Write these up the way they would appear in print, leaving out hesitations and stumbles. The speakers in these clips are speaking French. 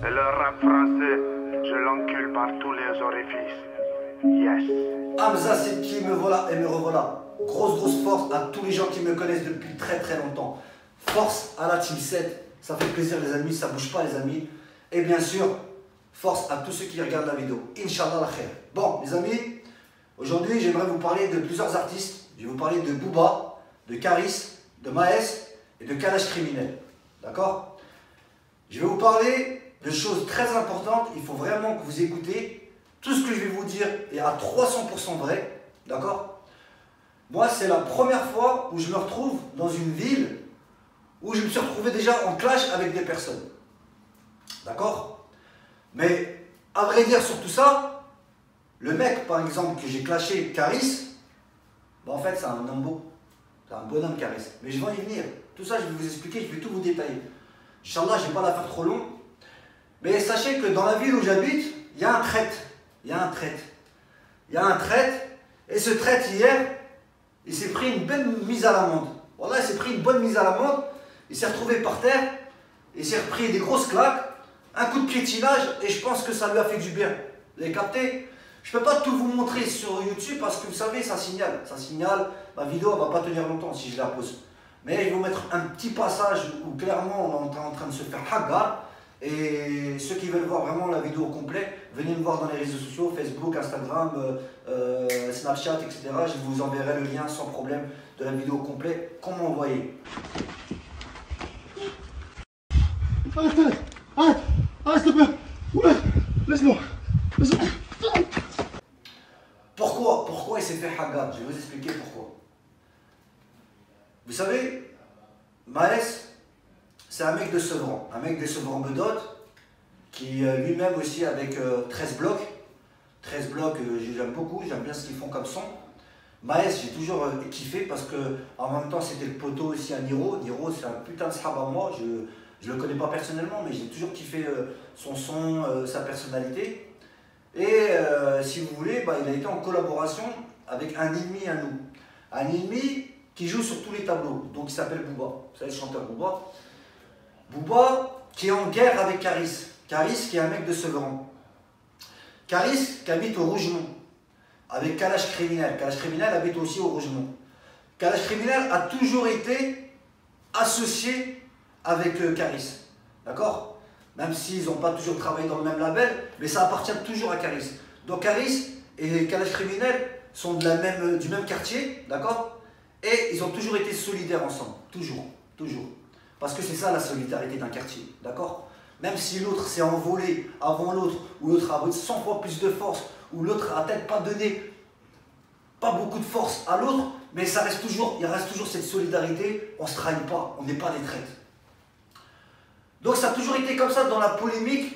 Et le rap français, je l'encule par tous les orifices. Yes. Hamza, c'est qui, me voilà et me revoilà. Grosse force à tous les gens qui me connaissent depuis très longtemps. Force à la Team 7. Ça fait plaisir les amis, ça bouge pas les amis. Et bien sûr, force à tous ceux qui regardent la vidéo. Inch'Allah la khair. Bon les amis, aujourd'hui j'aimerais vous parler de plusieurs artistes. Je vais vous parler de Booba, de Caris, de Maes et de Kalash Criminel. D'accord? Je vais vous parler de choses très importantes. Il faut vraiment que vous écoutez. Tout ce que je vais vous dire est à 300% vrai. D'accord? Moi, c'est la première fois où je me retrouve dans une ville où je me suis retrouvé déjà en clash avec des personnes. D'accord? Mais à vrai dire sur tout ça, le mec par exemple que j'ai clashé, Caris, en fait c'est un homme beau. C'est un bonhomme Caris. Mais je vais y venir. Tout ça je vais vous expliquer, je vais tout vous détailler. Inch'Allah, je ne vais pas la faire trop long. Mais sachez que dans la ville où j'habite, il y a un traître. Il y a un traître. Il y a un traître. Et ce traître hier, il s'est pris une belle mise à l'amende. Voilà, il s'est pris une bonne mise à l'amende. Il s'est retrouvé par terre. Il s'est repris des grosses claques. Un coup de piétinage. Et je pense que ça lui a fait du bien. Vous avez capté? Je ne peux pas tout vous montrer sur YouTube parce que vous savez, ça signale. Ça signale. Ma vidéo ne va pas tenir longtemps si je la pose. Mais je vais vous mettre un petit passage où clairement on est en train de se faire hagar. Et ceux qui veulent voir vraiment la vidéo au complet, venez me voir dans les réseaux sociaux, Facebook, Instagram, Snapchat, etc. Je vous enverrai le lien sans problème de la vidéo au complet, comme vous voyez. Arrête, s'il te plaît. Ouais, laisse-moi. Pourquoi il s'est fait hagar? Je vais vous expliquer pourquoi. Vous savez, Maes, c'est un mec de Sevran, Bedot, qui lui-même aussi avec 13 blocs. 13 blocs, j'aime beaucoup, j'aime bien ce qu'ils font comme son. Maes, j'ai toujours kiffé parce que en même temps c'était le poteau aussi à Niro. Niro, c'est un putain de sahab à moi, je le connais pas personnellement, mais j'ai toujours kiffé son son, sa personnalité. Et si vous voulez, il a été en collaboration avec un ennemi à nous. Un ennemi qui joue sur tous les tableaux, donc il s'appelle Booba. Vous savez, le chanteur Booba. Booba qui est en guerre avec Caris. Caris qui est un mec de Sevran. Caris qui habite au Rougemont avec Kalash Criminel. Kalash Criminel habite aussi au Rougemont. Kalash Criminel a toujours été associé avec Caris. D'accord? Même s'ils n'ont pas toujours travaillé dans le même label, mais ça appartient toujours à Caris. Donc Caris et Kalash Criminel sont du même quartier, d'accord? Et ils ont toujours été solidaires ensemble. Toujours. Parce que c'est ça la solidarité d'un quartier, d'accord? Même si l'autre s'est envolé avant l'autre, ou l'autre a 100 fois plus de force, ou l'autre a peut-être pas donné beaucoup de force à l'autre, mais il reste toujours cette solidarité, on ne se trahit pas, on n'est pas des traîtres. Donc ça a toujours été comme ça dans la polémique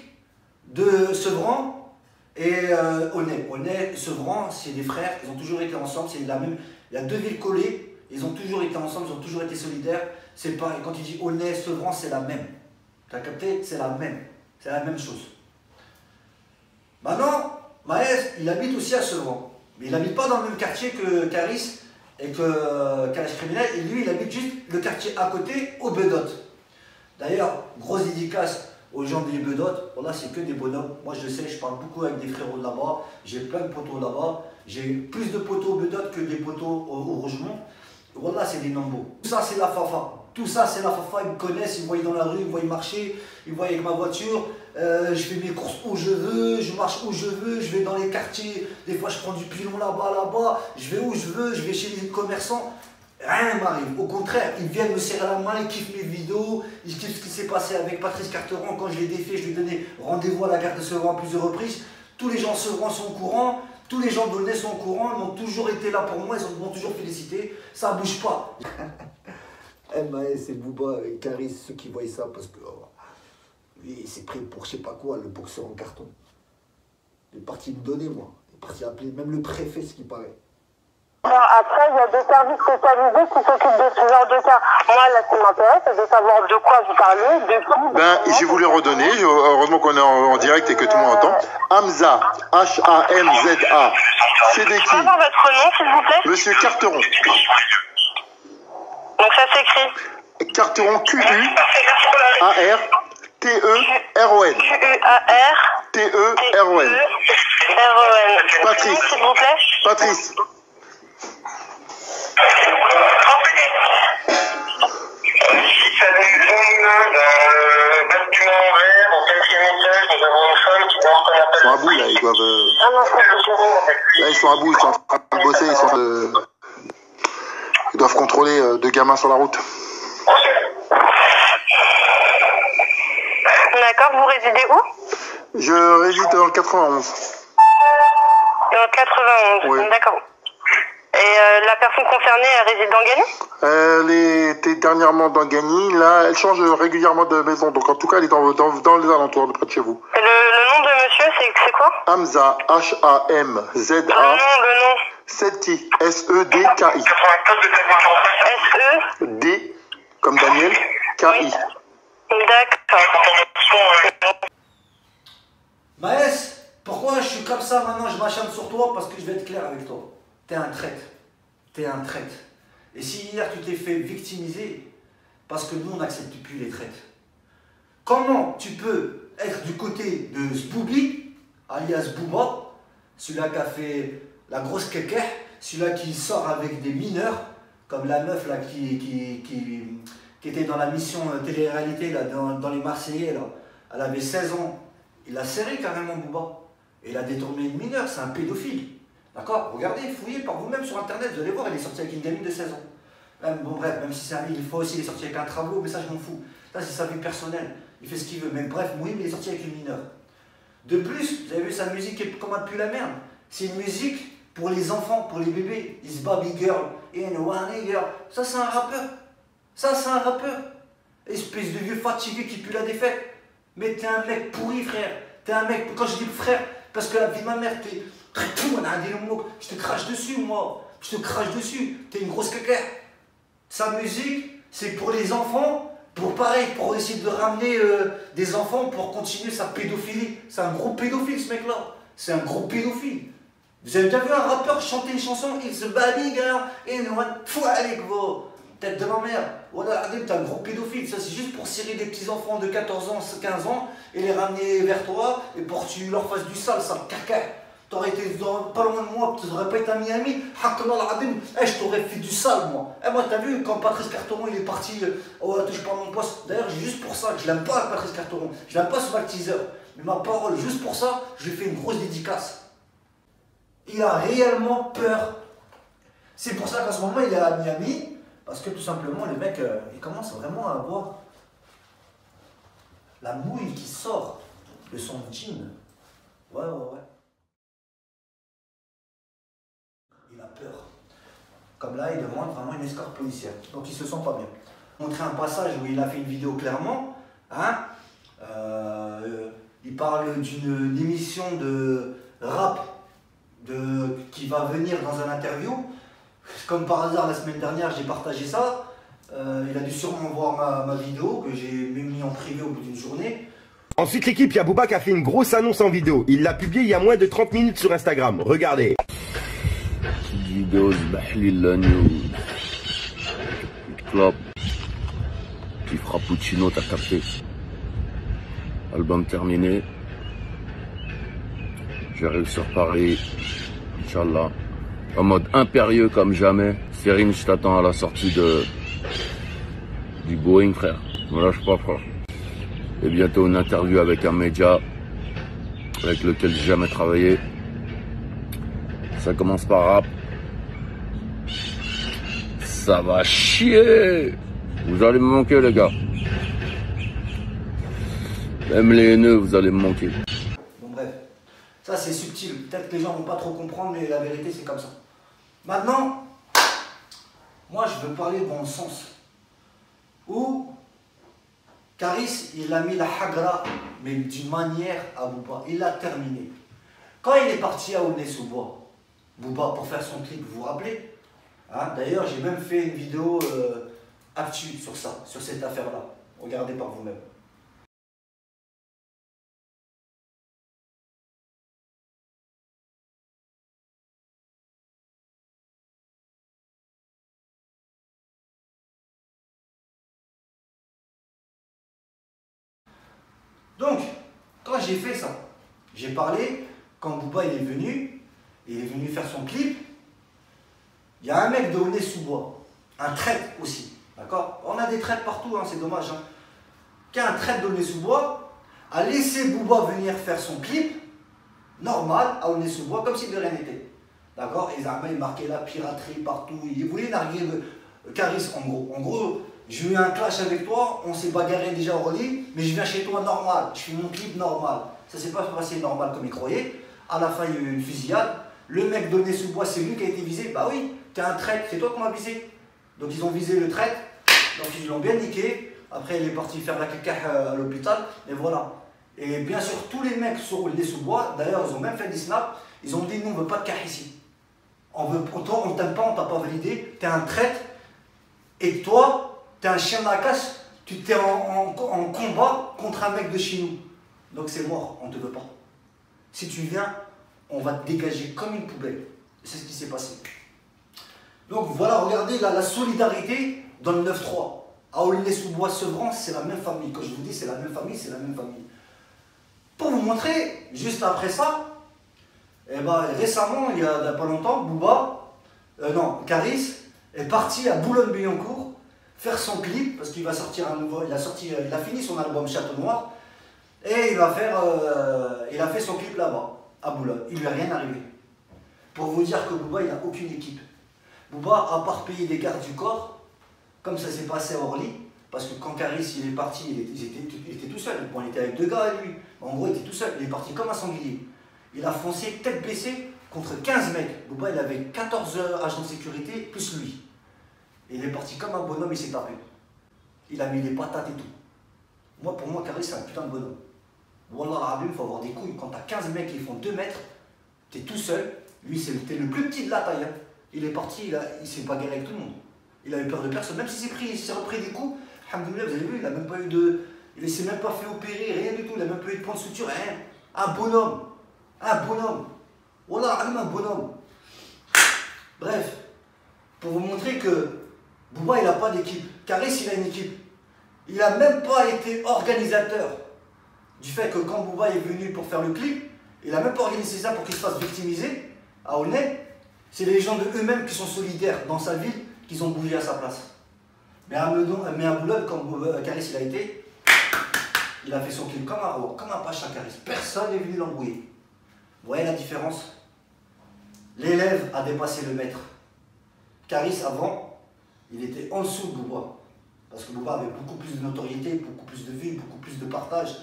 de Sevran et Aulnay. Aulnay et Sevran, c'est des frères, ils ont toujours été ensemble, il y a deux villes collées. Ils ont toujours été ensemble, ils ont toujours été solidaires. C'est pareil, quand il dit Aulnay, Sevran, c'est la même. Tu as capté? C'est la même. C'est la même chose. Maintenant, Maes, il habite aussi à Sevran. Mais il n'habite pas dans le même quartier que Caris et que Kalash Criminel. Et lui, il habite juste le quartier à côté, au Bedot. D'ailleurs, grosse dédicace aux gens des Bedot. Voilà, c'est que des bonhommes. Moi, je le sais, je parle beaucoup avec des frérots de là-bas. J'ai plein de poteaux là-bas. J'ai plus de poteaux au Bedot que des poteaux au Rougemont. Voilà, c'est des nombos. Tout ça, c'est la fafa. Tout ça, c'est la fafa. Ils me connaissent, ils me voient dans la rue, ils me voient marcher, ils me voient avec ma voiture. Je fais mes courses où je veux, je marche où je veux, je vais dans les quartiers. Des fois, je prends du pilon là-bas. Je vais où je veux, je vais chez les commerçants. Rien ne m'arrive. Au contraire, ils viennent me serrer la main, ils kiffent mes vidéos, ils kiffent ce qui s'est passé avec Patrice Carteron. Quand je l'ai défait, je lui ai donné rendez-vous à la gare de Sevran à plusieurs reprises. Tous les gens de Sevran sont au courant. Tous les gens d'Aulnay sont au courant, ils ont toujours été là pour moi, ils m'ont toujours félicité, ça ne bouge pas. Maes et Booba et Caris, ceux qui voient ça, parce que lui, il s'est pris pour je sais pas quoi, le boxeur en carton. Il est parti me donner, moi. Il est parti appeler même le préfet, ce qui paraît. Après, il y a des services spécialisés qui s'occupent de ce genre de cas. Moi, là, ce qui m'intéresse, c'est de savoir de quoi vous parlez, je vais vous les redonner. Heureusement qu'on est en direct et que tout le monde entend. Hamza, H-A-M-Z-A. C'est des qui? Comment votre nom, s'il vous plaît? Monsieur Carteron. Donc ça s'écrit Carteron, Q-U-A-R-T-E-R-O-N. Q-U-A-R-T-E-R-O-N. T-E-R-O-N. Patrice, s'il vous plaît. Patrice. Si ça nous donne dans le bâtiment vert, au 4e étage, nous avons une femme qui demande qu'on appelle. Ils sont à bout là, ils doivent. Ah non, c'est Là, ils sont à bout, ils sont en train de bosser, ils doivent contrôler deux gamins sur la route. D'accord, vous résidez où? Je réside dans le 91. Dans le 91, Oui. d'accord. Et la personne concernée, elle réside dans Gagny? Elle était dernièrement dans Gagny, là, elle change régulièrement de maison, donc en tout cas, elle est dans les alentours, près de chez vous. Et le nom de monsieur, c'est quoi? Hamza, H-A-M-Z-A. Le nom. Seti, S-E-D-K-I. S-E? D, comme Daniel, K-I. D'accord. Maës, pourquoi je suis comme ça maintenant, je m'acharne sur toi? Parce que je vais être clair avec toi. T'es un traître. T'es un traître. Et si hier tu t'es fait victimiser, parce que nous on n'accepte plus les traîtres. Comment tu peux être du côté de Zboubi, alias Bouba, celui-là qui a fait la grosse kéké, celui-là qui sort avec des mineurs, comme la meuf là qui était dans la mission télé-réalité là, dans les Marseillais là. Elle avait 16 ans. Il l'a serré carrément Bouba. Et il a détourné une mineure, c'est un pédophile. D'accord? Regardez, fouillez par vous-même sur internet, vous allez voir, il est sorti avec une gamine de 16 ans. Bon bref, même si c'est un il faut aussi, il est sorti avec un travaux, mais ça je m'en fous. Ça c'est sa vie personnelle, il fait ce qu'il veut. Mais bref, oui, mais il est sorti avec une mineure. De plus, vous avez vu sa musique qui est comment depuis la merde. C'est une musique pour les enfants, pour les bébés. This baby girl, in one girl. Ça c'est un rappeur. Ça c'est un rappeur. Espèce de vieux fatigué qui pue la défaite. Mais t'es un mec pourri, frère. T'es un mec, quand je dis frère, parce que la vie de ma mère, je te crache dessus, moi. Je te crache dessus. T'es une grosse caca. Sa musique, c'est pour les enfants, pour pareil, pour essayer de ramener des enfants pour continuer sa pédophilie. C'est un gros pédophile, ce mec-là. C'est un gros pédophile. Vous avez déjà vu un rappeur chanter une chanson, It's a baby girl, and one, fou avec vos tête de ma mère. Voilà, t'es un gros pédophile. Ça, c'est juste pour serrer des petits enfants de 14 ans, 15 ans et les ramener vers toi et pour que tu leur fasses du sale, ça caca. T'aurais été pas loin de moi, tu n'aurais pas été à Miami, je t'aurais fait du sale, moi. Et moi, t'as vu, quand Patrice Carteron il est parti, touche pas mon poste. D'ailleurs, juste pour ça, je l'aime pas, Patrice Carteron. Je l'aime pas ce teaser. Mais ma parole, juste pour ça, je lui fais une grosse dédicace. Il a réellement peur. C'est pour ça qu'en ce moment, il est à Miami, parce que tout simplement, les mecs, ils commencent vraiment à avoir la mouille qui sort de son jean. Ouais. Il a peur. Comme là, il demande vraiment une escorte policière. Donc il se sent pas bien. Montrer un passage où il a fait une vidéo clairement. Hein, il parle d'une émission de rap qui va venir dans un interview. Comme par hasard, la semaine dernière, j'ai partagé ça. Il a dû sûrement voir ma vidéo que j'ai même mis en privé au bout d'une journée. Ensuite, l'équipe, il y a Booba qui a fait une grosse annonce en vidéo. Il l'a publié il y a moins de 30 minutes sur Instagram. Regardez. Vidéo de News. Club. Petit frappuccino, t'as capté. Album terminé. J'arrive sur Paris. Inch'Allah. En mode impérieux comme jamais. Serine, je t'attends à la sortie du Boeing, frère. Me lâche pas, frère. Et bientôt une interview avec un média avec lequel j'ai jamais travaillé. Ça commence par rap. Ça va chier. Vous allez me manquer, les gars. Même les haineux, vous allez me manquer. Bon bref, ça c'est subtil. Peut-être que les gens vont pas trop comprendre, mais la vérité c'est comme ça. Maintenant, moi je veux parler de bon sens. Où Caris, il a mis la hagra, mais d'une manière à Booba. Il l'a terminé. Quand il est parti à Aulnay-sous-Bois, Booba, pour faire son clip, vous vous rappelez, hein? D'ailleurs, j'ai même fait une vidéo actu sur ça, sur cette affaire-là. Regardez par vous-même. Donc, quand j'ai fait ça, j'ai parlé, quand Booba il est venu faire son clip, il y a un mec de Aulnay-sous-Bois, un traître aussi, d'accord? On a des traîtres partout, hein, c'est dommage, hein, qui a un traître d'Aulnay-sous-Bois, a laissé Booba venir faire son clip, normal, à Aulnay-sous-Bois, comme si de rien n'était. D'accord? Et il marquait la piraterie partout, il voulait narguer Caris en gros. En gros, j'ai eu un clash avec toi, on s'est bagarré déjà au lit, mais je viens chez toi normal, je fais mon clip normal. Ça s'est pas passé normal comme il croyait. À la fin, il y a eu une fusillade. Le mec d'Aulnay-sous-Bois, c'est lui qui a été visé. Bah oui, t'es un traître, c'est toi qui m'as visé. Donc ils ont visé le traître, donc ils l'ont bien niqué. Après, il est parti faire la caca à l'hôpital, et voilà. Et bien sûr, tous les mecs sur Aulnay-sous-Bois, d'ailleurs, ils ont même fait des snaps, ils ont dit nous, on veut pas de caca ici. On t'aime pas, on t'a pas validé, t'es un traître, et toi, t'es un chien de la casse, tu t'es en combat contre un mec de chez nous. Donc c'est mort, on ne te veut pas. Si tu viens, on va te dégager comme une poubelle. C'est ce qui s'est passé. Donc voilà, regardez la solidarité dans le 9-3. À Aulnay-sous-Bois, Sevran, c'est la même famille. Quand je vous dis c'est la même famille, c'est la même famille. Pour vous montrer, juste après ça, eh ben, récemment, il y a pas longtemps, Caris est parti à Boulogne-Billancourt faire son clip, parce qu'il va sortir un nouveau, il a fini son album Château Noir, et il a fait son clip là-bas, à Boulogne. Il lui est rien arrivé. Pour vous dire que Booba, il n'a aucune équipe. Booba, à part payer des gardes du corps, comme ça s'est passé à Orly, parce que quand Caris il est parti, il était tout seul. Bon, il était avec 2 gars à lui. En gros, il était tout seul. Il est parti comme un sanglier. Il a foncé tête baissée contre 15 mecs. Booba, il avait 14 agents de sécurité, plus lui. Et il est parti comme un bonhomme, il s'est tapé. Il a mis les patates et tout. Moi, pour moi, Caris, c'est un putain de bonhomme. Wallah, il faut avoir des couilles. Quand t'as 15 mecs qui font 2 mètres, t'es tout seul. Lui, t'es le plus petit de la taille. Hein. Il est parti, il s'est bagarré avec tout le monde. Il avait peur de personne. Même s'il s'est repris des coups, alhamdoulilah, vous avez vu, il n'a même pas eu de. Il ne s'est même pas fait opérer, rien du tout. Il n'a même pas eu de point de suture, rien. Un bonhomme. Un bonhomme. Wallah, un bonhomme. Bref, pour vous montrer que Booba, il n'a pas d'équipe. Caris, il a une équipe. Il n'a même pas été organisateur du fait que quand Booba est venu pour faire le clip, il n'a même pas organisé ça pour qu'il se fasse victimiser à Aulnay. C'est les gens de eux-mêmes qui sont solidaires dans sa ville, qu'ils ont bougé à sa place. Mais à Boulogne, quand Caris il a été, il a fait son clip comme un roi, comme un pacha Caris. Personne n'est venu l'embrouiller. Vous voyez la différence? L'élève a dépassé le maître. Caris, avant, il était en dessous de Booba. Parce que Booba avait beaucoup plus de notoriété, beaucoup plus de vues, beaucoup plus de partage.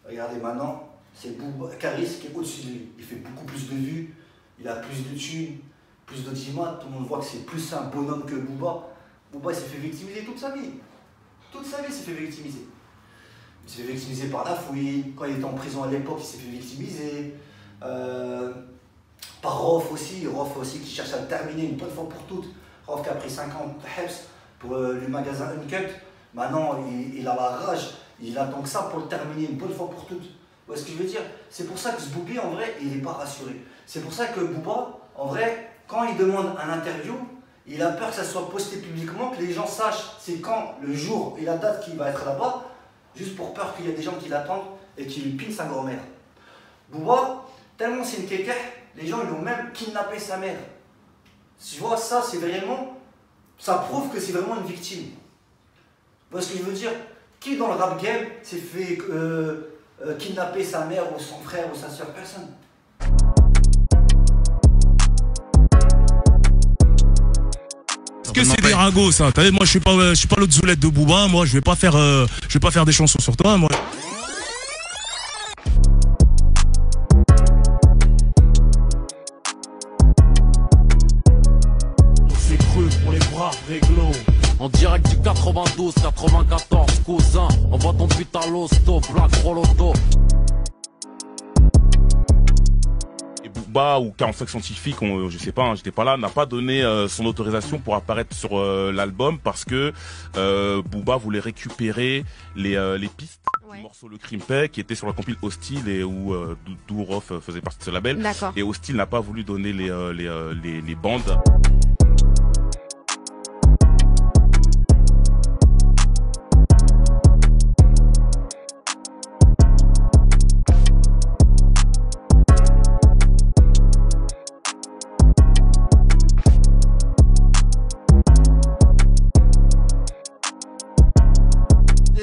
Regardez maintenant, c'est Caris qui est au-dessus de lui. Il fait beaucoup plus de vues, il a plus de thunes, plus d'audimat. Tout le monde voit que c'est plus un bonhomme que Booba. Booba s'est fait victimiser toute sa vie. Toute sa vie, il s'est fait victimiser. Il s'est fait victimiser par la fouille. Quand il était en prison à l'époque, il s'est fait victimiser. Par Rof aussi qui cherche à le terminer une bonne fois pour toutes. Rof qui a pris 50 Hebs pour le magasin Uncut. Maintenant, il a la rage. Il attend que ça pour le terminer une bonne fois pour toutes. Vous voyez ce que je veux dire? C'est pour ça que ce Booby, en vrai, il n'est pas rassuré. C'est pour ça que Booba, en vrai, quand il demande un interview, il a peur que ça soit posté publiquement, que les gens sachent c'est quand, le jour et la date qu'il va être là-bas, juste pour peur qu'il y ait des gens qui l'attendent et qui lui pinent sa grand-mère. Booba, tellement c'est une kékeh, les gens ils ont même kidnappé sa mère. Tu vois, ça c'est vraiment, ça prouve que c'est vraiment une victime. Vous voyez ce que je veux dire? Qui dans le rap game s'est fait kidnapper sa mère ou son frère ou sa soeur? Personne. Que c'est des ragots ça. Moi je suis pas l'autre zoulette de Booba. Moi je vais pas faire des chansons sur toi. Moi. C'est cru pour les bras réglo. En direct du 92-94 cousin. Envoie ton putain l'hosto, Black Roloto. Booba ou 45 scientifiques, je sais pas, hein, j'étais pas là, n'a pas donné son autorisation pour apparaître sur l'album parce que Booba voulait récupérer les pistes du morceau Le Crimpé qui était sur la compile Hostile et où Rof faisait partie de ce label. Et Hostile n'a pas voulu donner les bandes.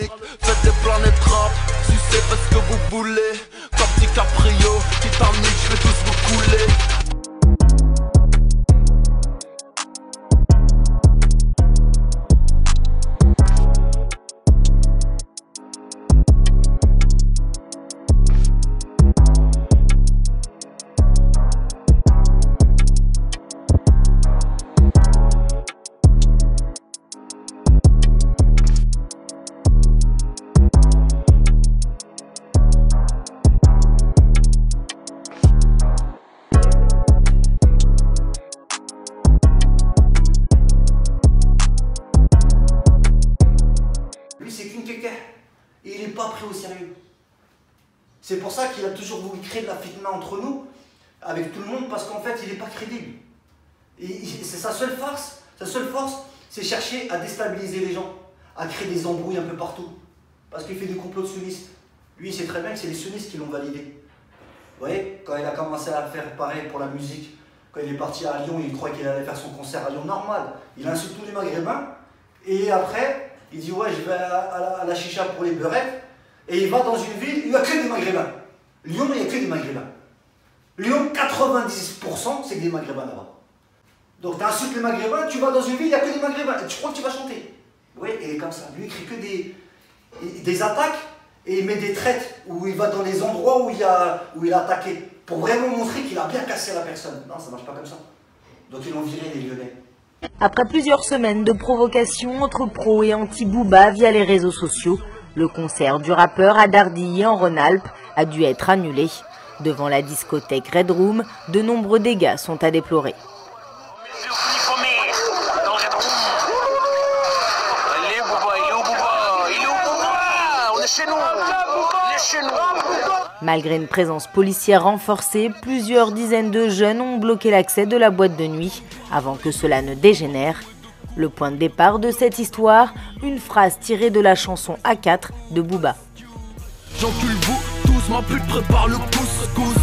musique, faites des planètes rap, sucez parce que vous voulez. Comme DiCaprio, Titanic, je vais tous vous couler. Et il n'est pas pris au sérieux. C'est pour ça qu'il a toujours voulu créer de la fitna entre nous, avec tout le monde, parce qu'en fait, il n'est pas crédible. C'est sa seule force. Sa seule force, c'est chercher à déstabiliser les gens, à créer des embrouilles un peu partout. Parce qu'il fait des complots de sunnistes. Lui, il sait très bien que c'est les sunnistes qui l'ont validé. Vous voyez, quand il a commencé à faire pareil pour la musique, quand il est parti à Lyon, il croyait qu'il allait faire son concert à Lyon normal. Il insulte tous les Maghrébins, et après, il dit ouais, je vais à la chicha pour les beurrettes, et il va dans une ville, il n'y a que des Maghrébins. Lyon, il n'y a que des Maghrébins. Lyon, 90% c'est que des Maghrébins là-bas. Donc tu insultes les Maghrébins, tu vas dans une ville, il n'y a que des Maghrébins, et tu crois que tu vas chanter. Oui, et il est comme ça. Lui, il écrit que des attaques, et il met des traites, où il va dans les endroits où il a attaqué, pour vraiment montrer qu'il a bien cassé la personne. Non, ça ne marche pas comme ça. Donc ils l'ont viré, les Lyonnais. Après plusieurs semaines de provocations entre pro et anti-Booba via les réseaux sociaux, le concert du rappeur à Dardilly en Rhône-Alpes a dû être annulé. Devant la discothèque Red Room, de nombreux dégâts sont à déplorer. Malgré une présence policière renforcée, plusieurs dizaines de jeunes ont bloqué l'accès de la boîte de nuit avant que cela ne dégénère. Le point de départ de cette histoire, une phrase tirée de la chanson A4 de Booba. J'encule-vous tous, ma pute prépare le couscous.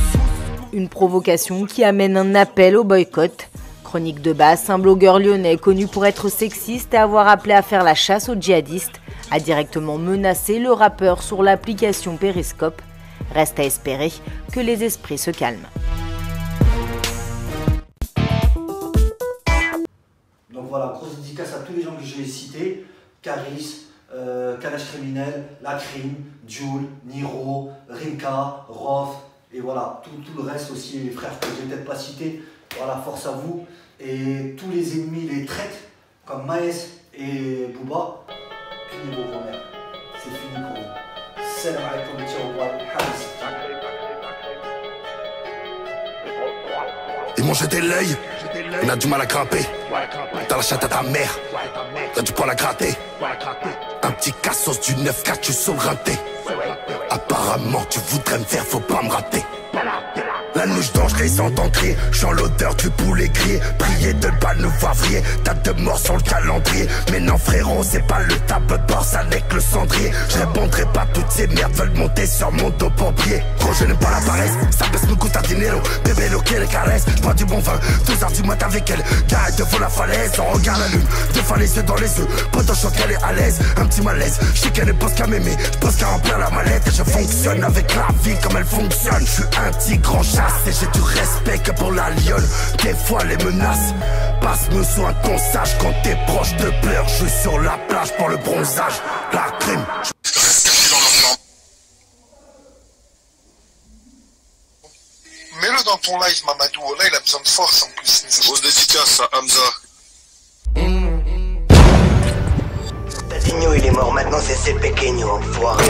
Une provocation qui amène un appel au boycott. Chronique de Basse, un blogueur lyonnais connu pour être sexiste et avoir appelé à faire la chasse aux djihadistes, a directement menacé le rappeur sur l'application Periscope. Reste à espérer que les esprits se calment. Donc voilà, grosse dédicace à tous les gens que j'ai cités. Caris, Kalash Criminel, Lacrim, Jules, Niro, Rinka, Rof, et voilà, tout le reste aussi, les frères que je n'ai peut-être pas cités. Voilà, force à vous. Et tous les ennemis, les traites, comme Maes et Booba, punis vos grand-mères. C'est fini pour vous. Salam alaikum, Ils m'ont jeté l'œil, on a du mal à grimper. Dans la chatte à ta mère, t'as du poil à gratter. Un petit cassos du 9-4, tu sauves rinté. Apparemment tu voudrais me faire, faut pas me rater. La nuit dange, les entend crier. J'en l'odeur du poulet grillé. Prier de pas nous voir vriller. Date de mort sur le calendrier. Mais non frérot, c'est pas le tableau de bord, ça n'est que le cendrier. Je répondrai pas, toutes ces merdes veulent monter sur mon dos pompier. Gros, je n'aime pas la paresse, ça baisse me coûte un dinero. Bébé loqué les caresses, j'bois du bon vin. 12h du matin avec elle, garde devant la falaise. On regarde la lune, deux fois les yeux dans les yeux. Pendant je qu'elle est à l'aise, un petit malaise. Je sais qu'elle est bosse qu'à m'aimer, j'bosse qu'à remplir la mallette. Et je fonctionne avec la vie comme elle fonctionne. Je suis un petit grand chasse et j'ai du respect que pour la lionne. Des fois les menaces passe-me sous un consage. Quand tes proches te pleurent, je suis sur la plage pour le bronzage. La crime. Mets-le dans ton live, Mamadou. Là, il a besoin de force en plus. Grosse dédicace à Hamza. Tadinho, il est mort. Maintenant, c'est Pequeño, enfoiré.